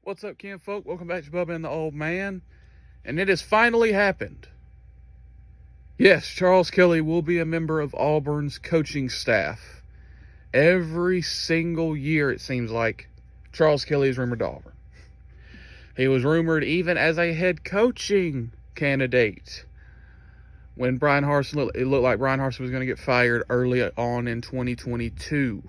What's up, Ken folk? Welcome back to Bubba and the Old Man. And it has finally happened. Yes, Charles Kelly will be a member of Auburn's coaching staff. Every single year, it seems like, Charles Kelly is rumored to Auburn. He was rumored even as a head coaching candidate when it looked like Brian Harsin was going to get fired early on in 2022.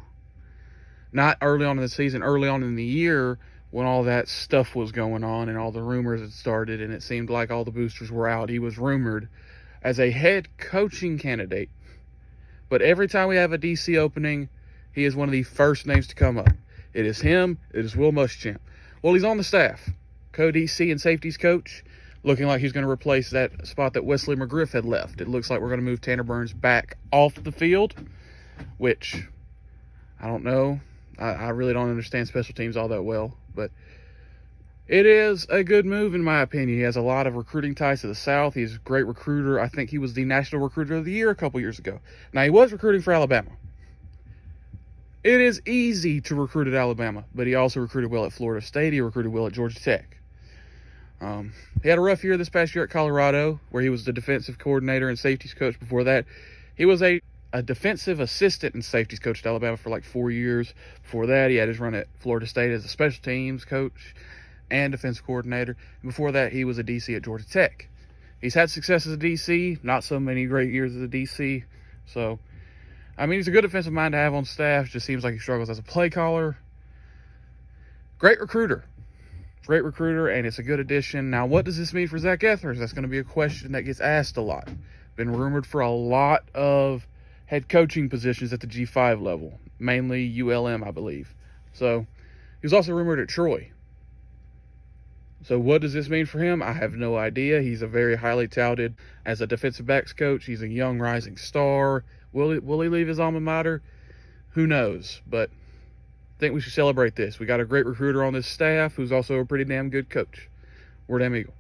Not early on in the season, early on in the year, when all that stuff was going on and all the rumors had started and it seemed like all the boosters were out. He was rumored as a head coaching candidate. But every time we have a DC opening, he is one of the first names to come up. It is him. It is Will Muschamp. Well, he's on the staff. Co-DC and safeties coach, looking like he's going to replace that spot that Wesley McGriff had left. It looks like we're going to move Tanner Burns back off the field, which I don't know. I really don't understand special teams all that well, but it is a good move in my opinion. He has a lot of recruiting ties to the South. He's a great recruiter. I think he was the National Recruiter of the Year a couple years ago. Now, he was recruiting for Alabama. It is easy to recruit at Alabama, but he also recruited well at Florida State. He recruited well at Georgia Tech. He had a rough year this past year at Colorado, where he was the defensive coordinator and safeties coach. Before that, he was a defensive assistant and safeties coach at Alabama for like 4 years. Before that, he had his run at Florida State as a special teams coach and defensive coordinator. And before that, he was a DC at Georgia Tech. He's had success as a DC, not so many great years as a DC. So, I mean, he's a good defensive mind to have on staff. Just seems like he struggles as a play caller. Great recruiter. Great recruiter, and it's a good addition. Now, what does this mean for Zach Ethers? That's going to be a question that gets asked a lot. Been rumored for a lot of head coaching positions at the G5 level, mainly ULM, I believe. So he was also rumored at Troy. So what does this mean for him? I have no idea. He's a very highly touted as a defensive backs coach. He's a young rising star. Will he leave his alma mater? Who knows? But I think we should celebrate this. We got a great recruiter on this staff who's also a pretty damn good coach. Word Am Eagle.